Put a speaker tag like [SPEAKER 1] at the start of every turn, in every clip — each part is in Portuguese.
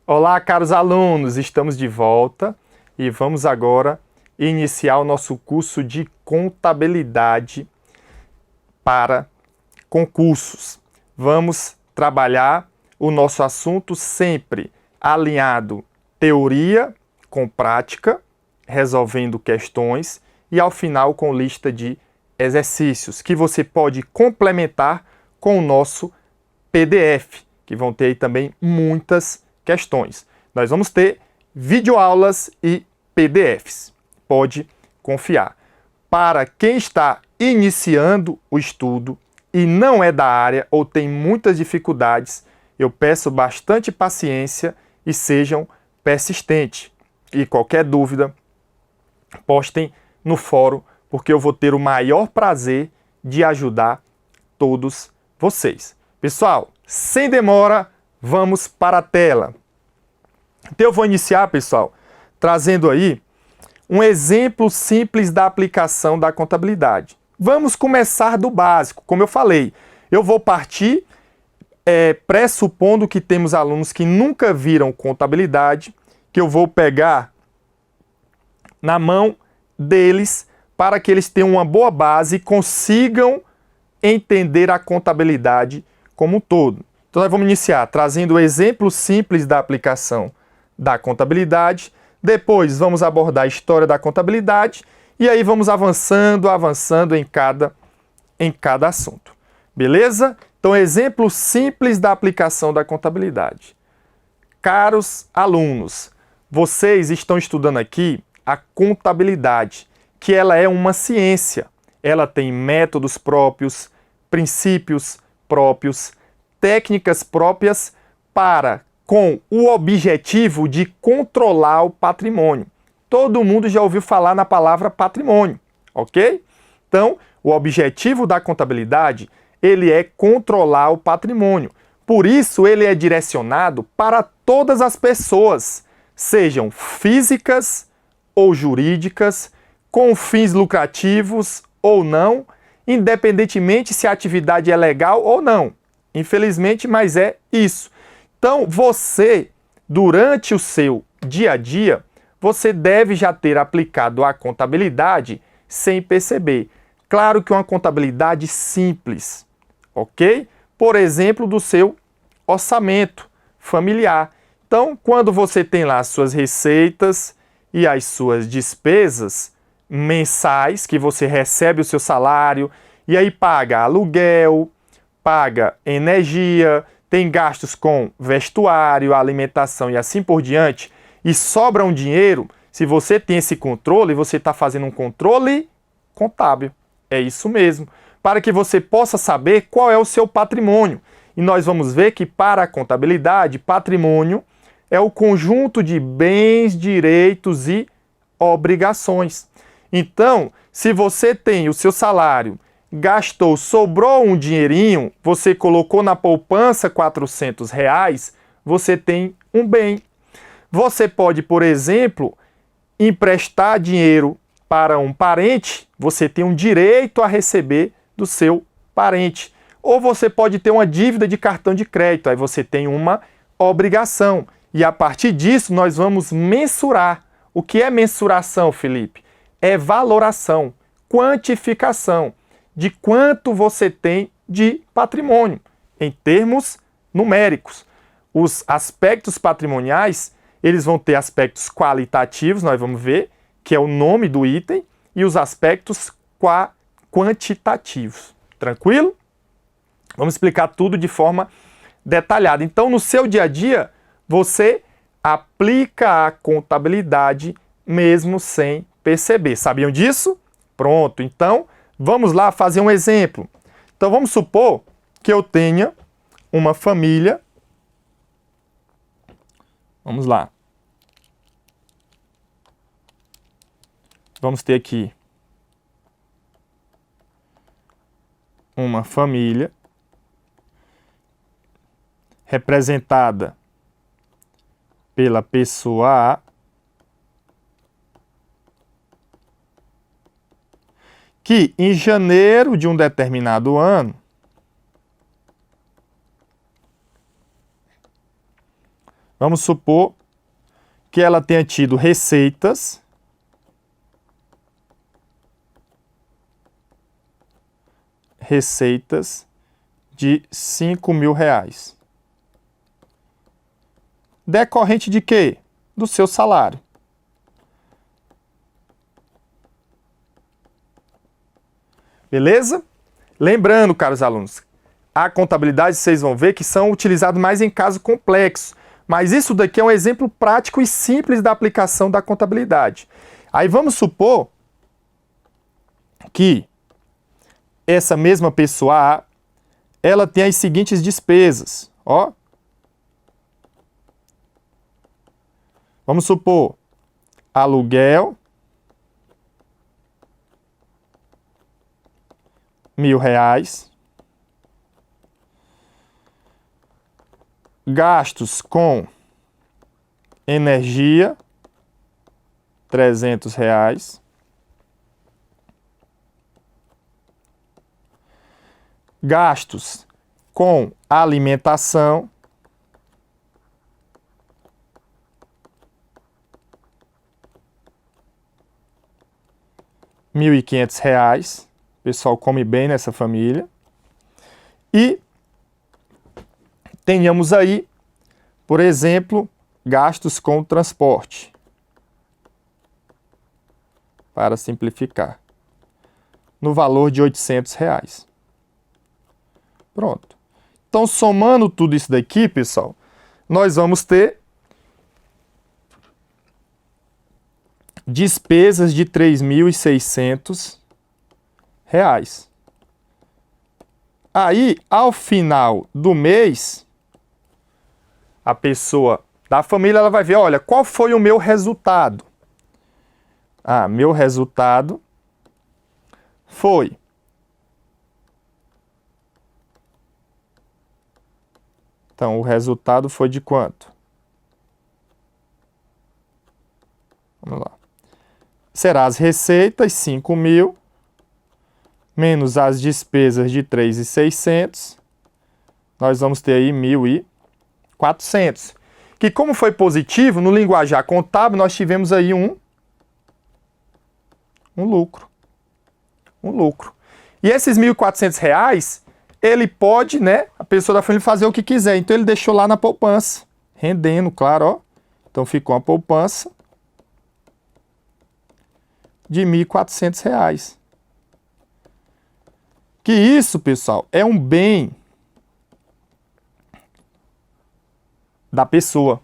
[SPEAKER 1] Olá, caros alunos, estamos de volta e vamos agora iniciar o nosso curso de contabilidade para concursos. Vamos trabalhar o nosso assunto sempre alinhado teoria com prática, resolvendo questões e ao final com lista de exercícios que você pode complementar com o nosso PDF, que vão ter aí também muitas questões. Nós vamos ter videoaulas e PDFs. Pode confiar. Para quem está iniciando o estudo e não é da área ou tem muitas dificuldades, eu peço bastante paciência e sejam persistentes. E qualquer dúvida, postem no fórum, porque eu vou ter o maior prazer de ajudar todos vocês. Pessoal, sem demora, vamos para a tela. Então eu vou iniciar, pessoal, trazendo aí um exemplo simples da aplicação da contabilidade. Vamos começar do básico. Como eu falei, eu vou partir pressupondo que temos alunos que nunca viram contabilidade, que eu vou pegar na mão deles para que eles tenham uma boa base e consigam entender a contabilidade como um todo. Então nós vamos iniciar trazendo o exemplo simples da aplicação da contabilidade, depois vamos abordar a história da contabilidade e aí vamos avançando em cada assunto. Beleza? Então, exemplo simples da aplicação da contabilidade. Caros alunos, vocês estão estudando aqui a contabilidade, que ela é uma ciência. Ela tem métodos próprios, princípios próprios, técnicas próprias com o objetivo de controlar o patrimônio. Todo mundo já ouviu falar na palavra patrimônio, ok? Então, o objetivo da contabilidade, ele é controlar o patrimônio. Por isso, ele é direcionado para todas as pessoas, sejam físicas ou jurídicas, com fins lucrativos ou não, independentemente se a atividade é legal ou não. Infelizmente, mas é isso. Então, você, durante o seu dia a dia, você deve já ter aplicado a contabilidade sem perceber. Claro que uma contabilidade simples, ok? Por exemplo, do seu orçamento familiar. Então, quando você tem lá as suas receitas e as suas despesas mensais, que você recebe o seu salário, e aí paga aluguel, paga energia, tem gastos com vestuário, alimentação e assim por diante, e sobra um dinheiro, se você tem esse controle, você está fazendo um controle contábil. É isso mesmo. Para que você possa saber qual é o seu patrimônio. E nós vamos ver que para a contabilidade, patrimônio é o conjunto de bens, direitos e obrigações. Então, se você tem o seu salário, gastou, sobrou um dinheirinho, você colocou na poupança R$400, você tem um bem. Você pode, por exemplo, emprestar dinheiro para um parente, você tem um direito a receber do seu parente. Ou você pode ter uma dívida de cartão de crédito, aí você tem uma obrigação. E a partir disso nós vamos mensurar. O que é mensuração, Felipe? É valoração, quantificação de quanto você tem de patrimônio, em termos numéricos. Os aspectos patrimoniais, eles vão ter aspectos qualitativos, nós vamos ver, que é o nome do item, e os aspectos quantitativos. Tranquilo? Vamos explicar tudo de forma detalhada. Então, no seu dia a dia, você aplica a contabilidade mesmo sem perceber. Sabiam disso? Pronto. Então, vamos lá fazer um exemplo. Então, vamos supor que eu tenha uma família. Vamos lá. Vamos ter aqui uma família representada pela pessoa A, que em janeiro de um determinado ano Vamos supor que ela tenha tido receitas de R$5.000. Decorrente de quê? Do seu salário. Beleza? Lembrando, caros alunos, a contabilidade vocês vão ver que são utilizados mais em casos complexos. Mas isso daqui é um exemplo prático e simples da aplicação da contabilidade. Aí vamos supor que essa mesma pessoa A, ela tem as seguintes despesas, ó. Vamos supor, aluguel, R$1.000, gastos com energia, R$300, gastos com alimentação, R$1.500. O pessoal come bem nessa família. E tenhamos aí, por exemplo, gastos com transporte. Para simplificar. No valor de R$800. Pronto. Então, somando tudo isso daqui, pessoal, nós vamos ter despesas de R$3.600. Aí, ao final do mês, a pessoa da família ela vai ver, olha, qual foi o meu resultado? Ah, meu resultado foi Então, o resultado foi de quanto? Vamos lá. Será as receitas, 5.000, menos as despesas de 3.600. Nós vamos ter aí 1.400. Que como foi positivo, no linguajar contábil, nós tivemos aí um lucro. Um lucro. E esses R$1.400, ele pode, né, a pessoa da família fazer o que quiser. Então, ele deixou lá na poupança, rendendo, claro, ó. Então, ficou uma poupança de R$1.400. Que isso, pessoal, é um bem da pessoa.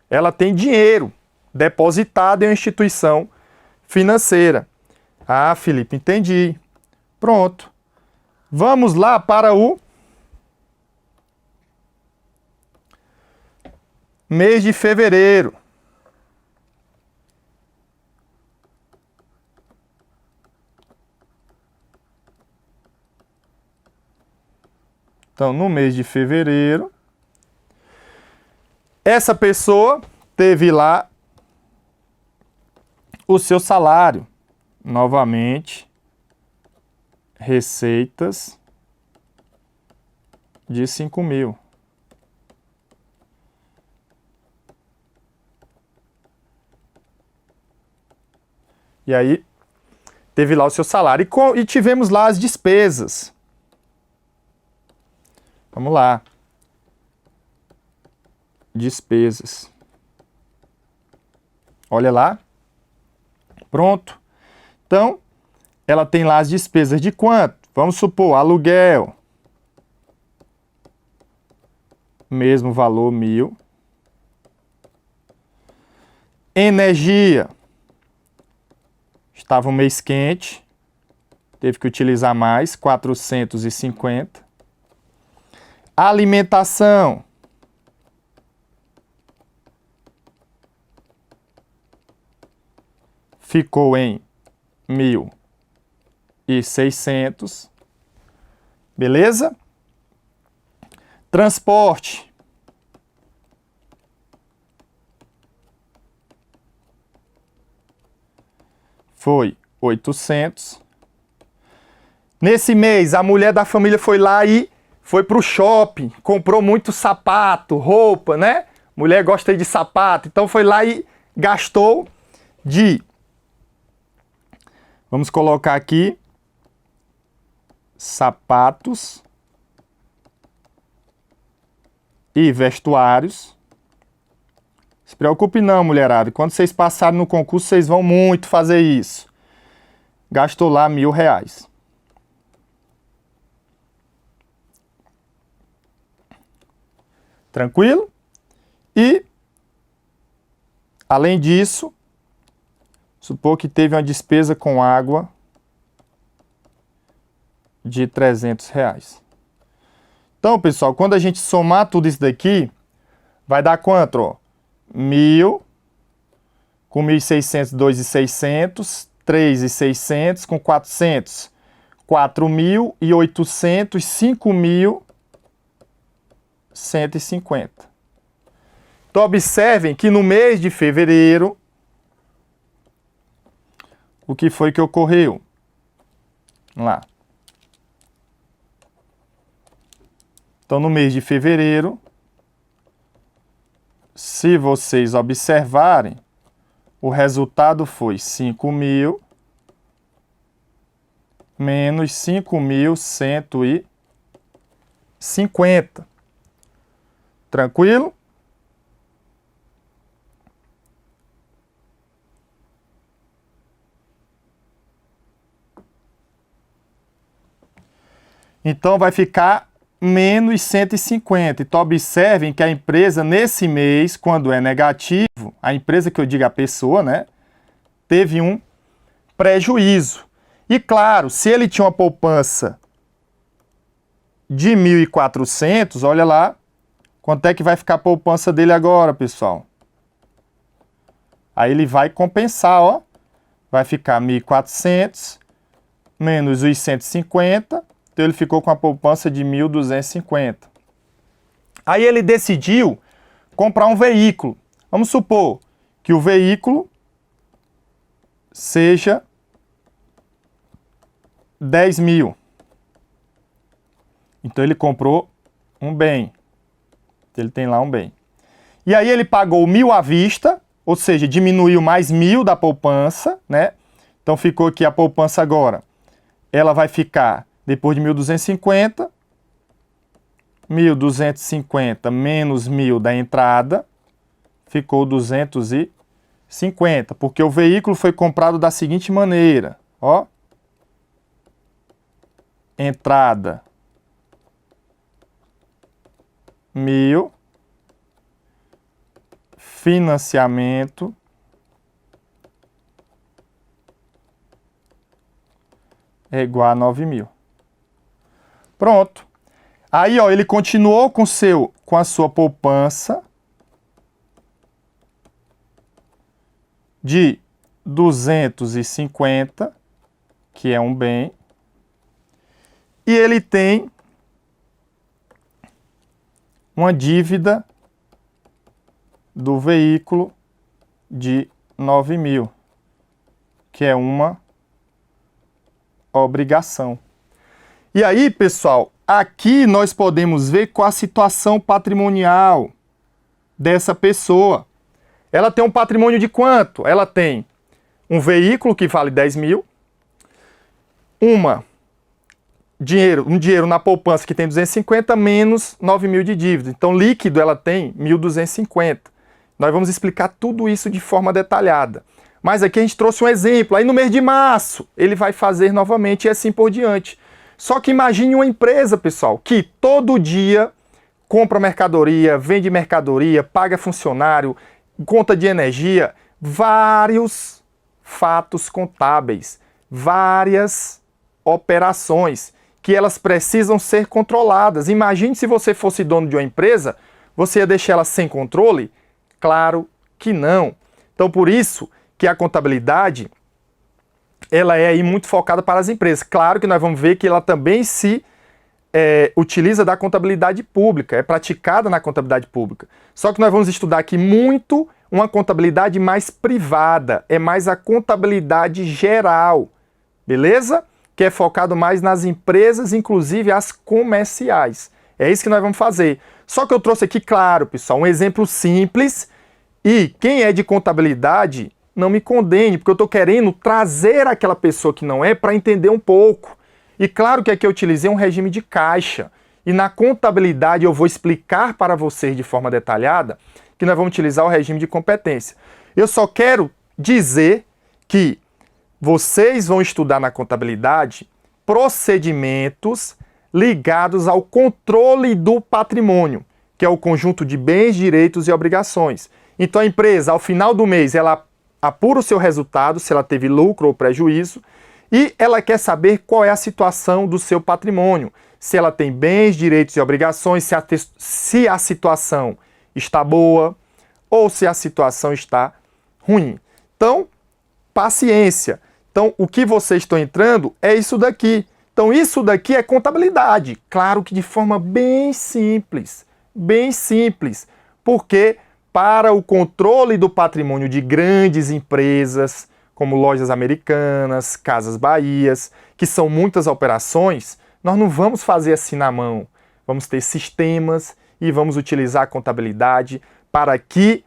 [SPEAKER 1] Ela tem dinheiro depositado em uma instituição financeira. Ah, Felipe, entendi. Pronto. Vamos lá para o mês de fevereiro. Então, no mês de fevereiro, essa pessoa teve lá o seu salário. Novamente, receitas de 5.000. E aí, teve lá o seu salário. E tivemos lá as despesas. Vamos lá. Despesas. Olha lá. Pronto. Então, ela tem lá as despesas de quanto? Vamos supor, aluguel. Mesmo valor, 1.000. Energia. Estava um mês quente. Teve que utilizar mais, 450. Alimentação. Ficou em 1.600. Beleza? Transporte. Foi 800. Nesse mês, a mulher da família foi lá e foi para o shopping, comprou muito sapato, roupa, né? Mulher gosta de sapato, então foi lá e gastou de... Vamos colocar aqui sapatos e vestuários. Se preocupe não, mulherada. Quando vocês passarem no concurso, vocês vão muito fazer isso. Gastou lá R$1.000. Tranquilo? E, além disso, supor que teve uma despesa com água de R$300. Então, pessoal, quando a gente somar tudo isso daqui, vai dar quanto? Ó? 1.000 com 1.600, 2.600, 3.600 com 400, 4.800, 5.150. Então, observem que no mês de fevereiro, o que foi que ocorreu? Vamos lá. Então, no mês de fevereiro, se vocês observarem, o resultado foi 5.000 menos 5.150. Tranquilo? Então, vai ficar menos 150. Então, observem que a empresa, nesse mês, quando é negativo, a empresa que eu digo a pessoa, né, teve um prejuízo. E, claro, se ele tinha uma poupança de 1.400, olha lá, quanto é que vai ficar a poupança dele agora, pessoal? Aí ele vai compensar, ó. Vai ficar 1.400 menos os 150. Então, ele ficou com a poupança de 1.250. Aí, ele decidiu comprar um veículo. Vamos supor que o veículo seja 10.000. Então, ele comprou um bem. Ele tem lá um bem. E aí, ele pagou 1.000 à vista, ou seja, diminuiu mais 1.000 da poupança, né? Então, ficou aqui a poupança agora. Ela vai ficar... Depois de 1.250, 1.250 menos 1.000 da entrada, ficou 250, porque o veículo foi comprado da seguinte maneira, ó. Entrada 1.000, financiamento é igual a 9.000. Pronto. Aí, ó, ele continuou com a sua poupança de 250, que é um bem, e ele tem uma dívida do veículo de 9.000, que é uma obrigação. E aí, pessoal, aqui nós podemos ver qual a situação patrimonial dessa pessoa. Ela tem um patrimônio de quanto? Ela tem um veículo que vale 10.000, um dinheiro na poupança que tem 250 menos 9.000 de dívida. Então, líquido ela tem 1.250. Nós vamos explicar tudo isso de forma detalhada. Mas aqui a gente trouxe um exemplo. Aí no mês de março ele vai fazer novamente e assim por diante. Só que imagine uma empresa, pessoal, que todo dia compra mercadoria, vende mercadoria, paga funcionário, conta de energia, vários fatos contábeis, várias operações que elas precisam ser controladas. Imagine se você fosse dono de uma empresa, você ia deixar ela sem controle? Claro que não. Então, por isso que a contabilidade ela é aí muito focada para as empresas. Claro que nós vamos ver que ela também se utiliza da contabilidade pública, é praticada na contabilidade pública. Só que nós vamos estudar aqui muito uma contabilidade mais privada, é mais a contabilidade geral, beleza? Que é focado mais nas empresas, inclusive as comerciais. É isso que nós vamos fazer. Só que eu trouxe aqui, claro, pessoal, um exemplo simples, e quem é de contabilidade, não me condene, porque eu estou querendo trazer aquela pessoa que não é para entender um pouco. E claro que aqui eu utilizei um regime de caixa. E na contabilidade eu vou explicar para vocês de forma detalhada que nós vamos utilizar o regime de competência. Eu só quero dizer que vocês vão estudar na contabilidade procedimentos ligados ao controle do patrimônio, que é o conjunto de bens, direitos e obrigações. Então a empresa, ao final do mês, ela apura o seu resultado, se ela teve lucro ou prejuízo, e ela quer saber qual é a situação do seu patrimônio, se ela tem bens, direitos e obrigações, se a situação está boa ou se a situação está ruim. Então, paciência. Então, o que vocês estão entrando é isso daqui. Então, isso daqui é contabilidade. Claro que de forma bem simples, porque para o controle do patrimônio de grandes empresas, como Lojas Americanas, Casas Bahias, que são muitas operações, nós não vamos fazer assim na mão. Vamos ter sistemas e vamos utilizar a contabilidade para que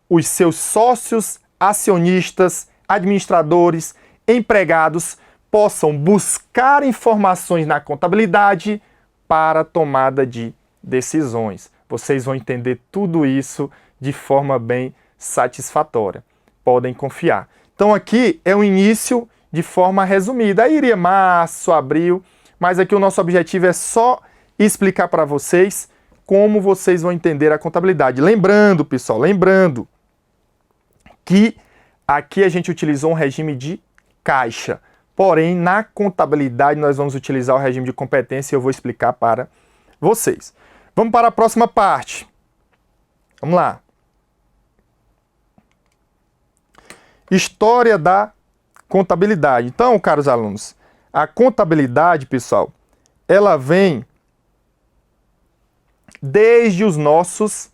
[SPEAKER 1] os seus sócios, acionistas, administradores, empregados possam buscar informações na contabilidade para tomada de decisões. Vocês vão entender tudo isso de forma bem satisfatória. Podem confiar. Então aqui é o início de forma resumida. Aí iria março, abril, mas aqui o nosso objetivo é só explicar para vocês como vocês vão entender a contabilidade. Lembrando, pessoal, que aqui a gente utilizou um regime de caixa. Porém, na contabilidade nós vamos utilizar o regime de competência e eu vou explicar para vocês. Vamos para a próxima parte. Vamos lá. História da contabilidade. Então, caros alunos, a contabilidade, pessoal, ela vem desde os nossos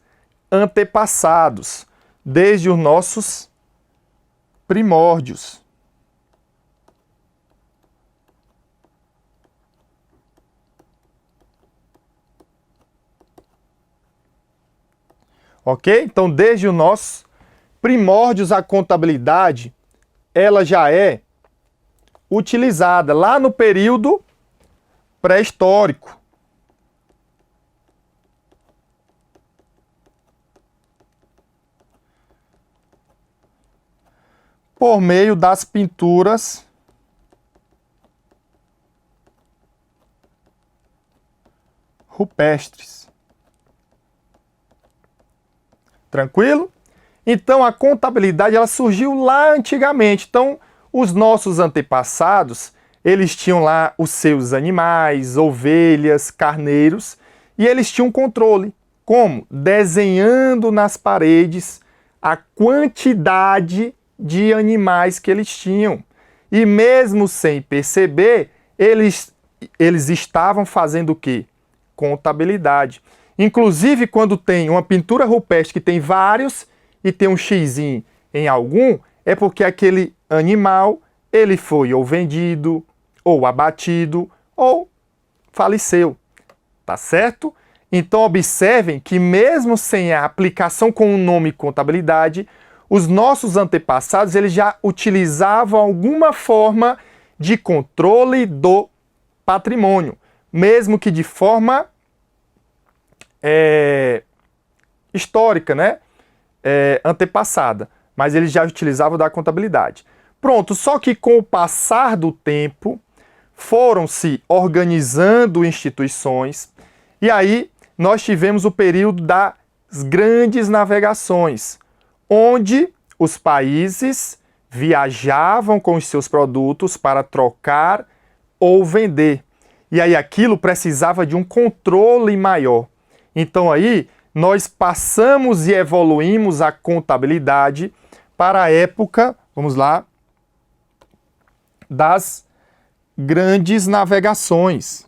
[SPEAKER 1] antepassados, desde os nossos primórdios. Ok? Então, desde os nossos primórdios, a contabilidade, ela já é utilizada lá no período pré-histórico. Por meio das pinturas rupestres. Tranquilo? Então, a contabilidade ela surgiu lá antigamente. Então, os nossos antepassados, eles tinham lá os seus animais, ovelhas, carneiros, e eles tinham controle. Como? Desenhando nas paredes a quantidade de animais que eles tinham. E mesmo sem perceber, eles estavam fazendo o quê? Contabilidade. Inclusive, quando tem uma pintura rupestre que tem vários e tem um xizinho em algum, é porque aquele animal ele foi ou vendido, ou abatido, ou faleceu. Tá certo? Então, observem que mesmo sem a aplicação com o nome contabilidade, os nossos antepassados eles já utilizavam alguma forma de controle do patrimônio, mesmo que de forma histórica, né? Antepassada, mas eles já utilizavam da contabilidade. Pronto, só que com o passar do tempo, foram se organizando instituições, e aí nós tivemos o período das grandes navegações, onde os países viajavam com os seus produtos para trocar ou vender. E aí aquilo precisava de um controle maior. Então aí nós passamos e evoluímos a contabilidade para a época, vamos lá, das grandes navegações.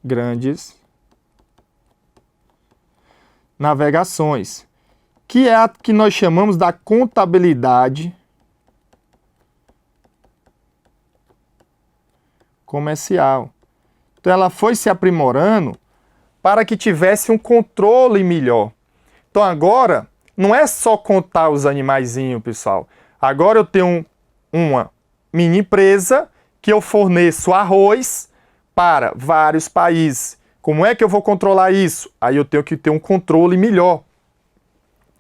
[SPEAKER 1] Grandes navegações, que é a que nós chamamos da contabilidade comercial. Então ela foi se aprimorando para que tivesse um controle melhor. Então agora não é só contar os animaizinhos, pessoal. Agora eu tenho uma mini empresa que eu forneço arroz para vários países. Como é que eu vou controlar isso? Aí eu tenho que ter um controle melhor.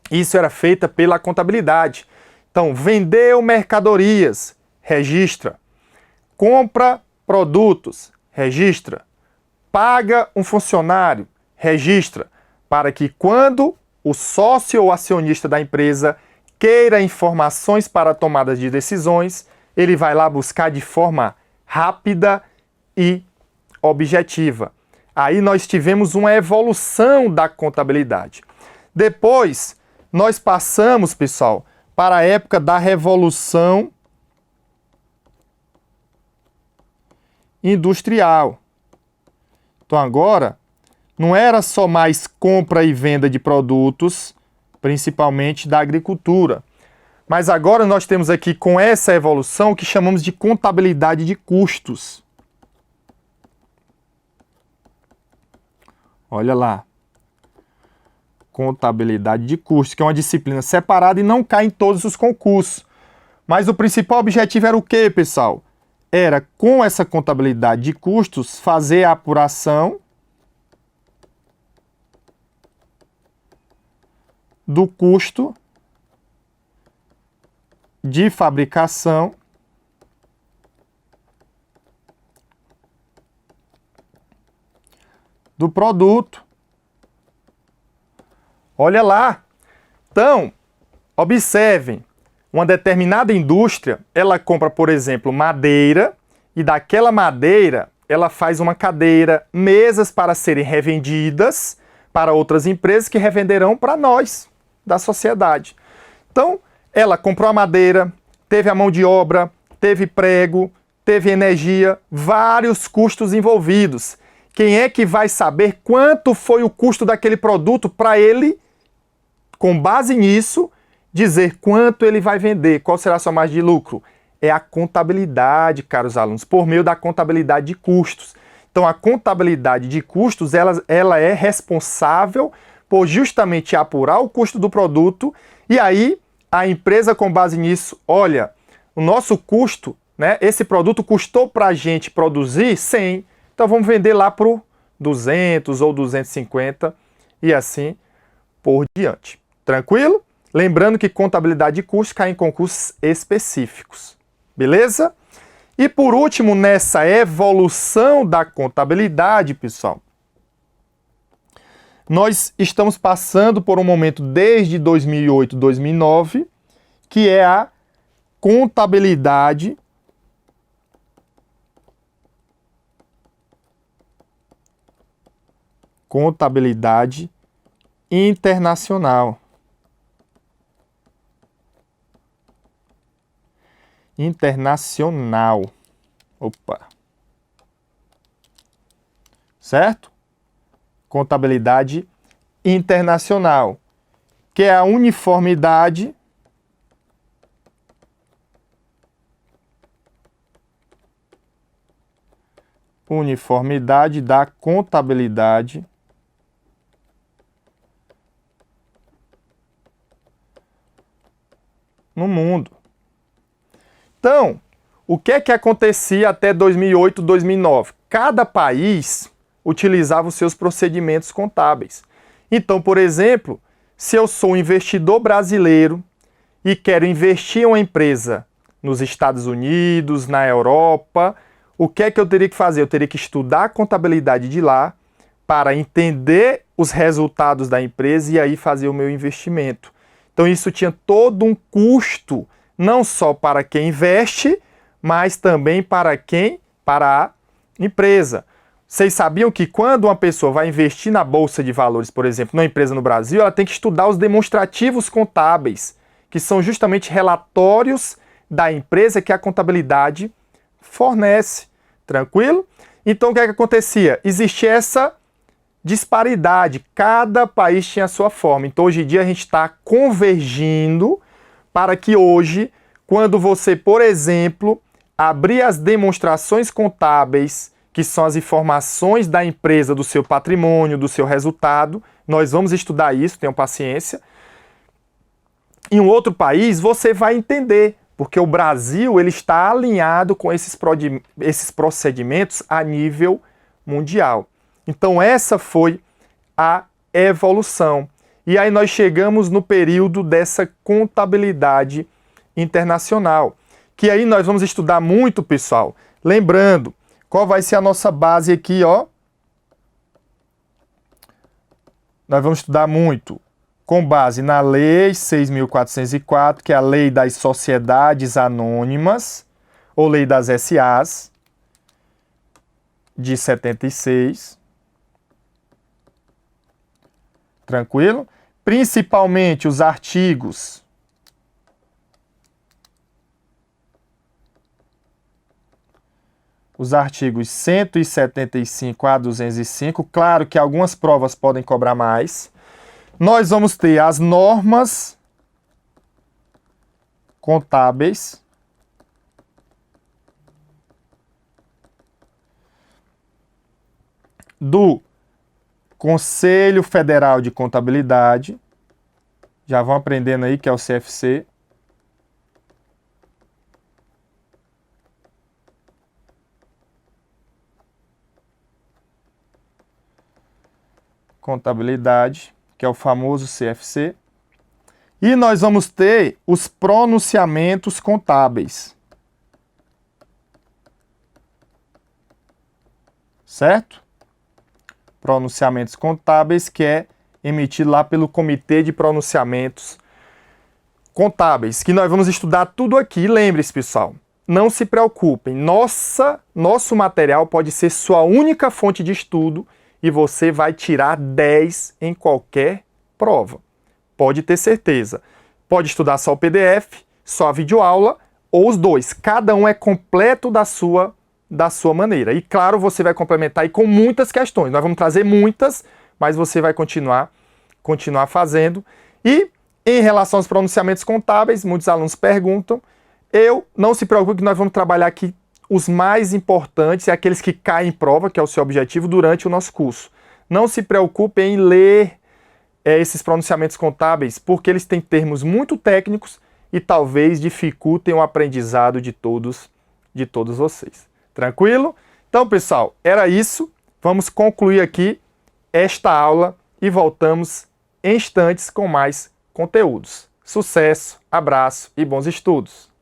[SPEAKER 1] Isso era feito pela contabilidade. Então, vendeu mercadorias, registra. Compra produtos, registra. Paga um funcionário, registra. Para que quando o sócio ou acionista da empresa queira informações para tomadas de decisões, ele vai lá buscar de forma rápida e objetiva. Aí nós tivemos uma evolução da contabilidade. Depois, nós passamos, pessoal, para a época da Revolução Industrial. Então agora, não era só mais compra e venda de produtos, principalmente da agricultura. Mas agora nós temos aqui, com essa evolução, o que chamamos de contabilidade de custos. Olha lá. Contabilidade de custos, que é uma disciplina separada e não cai em todos os concursos. Mas o principal objetivo era o quê, pessoal? Era, com essa contabilidade de custos, fazer a apuração do custo de fabricação do produto. Olha lá. Então, observem, uma determinada indústria, ela compra, por exemplo, madeira, e daquela madeira ela faz uma cadeira, mesas para serem revendidas para outras empresas que revenderão para nós, da sociedade. Então, ela comprou a madeira, teve a mão de obra, teve prego, teve energia, vários custos envolvidos. Quem é que vai saber quanto foi o custo daquele produto para ele, com base nisso, dizer quanto ele vai vender, qual será a sua margem de lucro? É a contabilidade, caros alunos, por meio da contabilidade de custos. Então, a contabilidade de custos, ela é responsável por justamente apurar o custo do produto, e aí a empresa, com base nisso, olha, o nosso custo, né, esse produto custou para a gente produzir 100, então vamos vender lá por 200 ou 250 e assim por diante. Tranquilo? Lembrando que contabilidade de custos cai em concursos específicos. Beleza? E por último, nessa evolução da contabilidade, pessoal, nós estamos passando por um momento desde 2008, 2009, que é a contabilidade internacional. Opa. Certo? Contabilidade internacional, que é a uniformidade da contabilidade no mundo. Então, o que é que acontecia até 2008, 2009? Cada país utilizava os seus procedimentos contábeis. Então, por exemplo, se eu sou um investidor brasileiro e quero investir em uma empresa nos Estados Unidos, na Europa, o que é que eu teria que fazer? Eu teria que estudar a contabilidade de lá para entender os resultados da empresa e aí fazer o meu investimento. Então, isso tinha todo um custo, não só para quem investe, mas também para a empresa. Vocês sabiam que quando uma pessoa vai investir na Bolsa de Valores, por exemplo, numa empresa no Brasil, ela tem que estudar os demonstrativos contábeis, que são justamente relatórios da empresa que a contabilidade fornece. Tranquilo? Então, o que é que acontecia? Existia essa disparidade. Cada país tinha a sua forma. Então, hoje em dia, a gente está convergindo para que hoje, quando você, por exemplo, abrir as demonstrações contábeis, que são as informações da empresa, do seu patrimônio, do seu resultado. Nós vamos estudar isso, tenham paciência. Em um outro país, você vai entender, porque o Brasil ele está alinhado com esses procedimentos a nível mundial. Então, essa foi a evolução. E aí nós chegamos no período dessa contabilidade internacional, que aí nós vamos estudar muito, pessoal. Lembrando, qual vai ser a nossa base aqui, ó? Nós vamos estudar muito com base na Lei 6.404, que é a Lei das Sociedades Anônimas, ou Lei das SAs, de 76. Tranquilo? Principalmente os artigos 175 a 205. Claro que algumas provas podem cobrar mais. Nós vamos ter as normas contábeis, do Conselho Federal de Contabilidade. Já vão aprendendo aí que é o CFC. Contabilidade, que é o famoso CFC. E nós vamos ter os pronunciamentos contábeis. Certo? Pronunciamentos contábeis, que é emitido lá pelo Comitê de Pronunciamentos Contábeis, que nós vamos estudar tudo aqui. Lembre-se, pessoal, não se preocupem. Nosso material pode ser sua única fonte de estudo e você vai tirar 10 em qualquer prova. Pode ter certeza. Pode estudar só o PDF, só a videoaula ou os dois. Cada um é completo da sua maneira. E claro, você vai complementar aí com muitas questões. Nós vamos trazer muitas, mas você vai continuar fazendo. E em relação aos pronunciamentos contábeis, muitos alunos perguntam. Não se preocupe que nós vamos trabalhar aqui os mais importantes e aqueles que caem em prova, que é o seu objetivo, durante o nosso curso. Não se preocupe em ler esses pronunciamentos contábeis, porque eles têm termos muito técnicos e talvez dificultem o aprendizado de todos vocês. Tranquilo? Então, pessoal, era isso. Vamos concluir aqui esta aula e voltamos em instantes com mais conteúdos. Sucesso, abraço e bons estudos!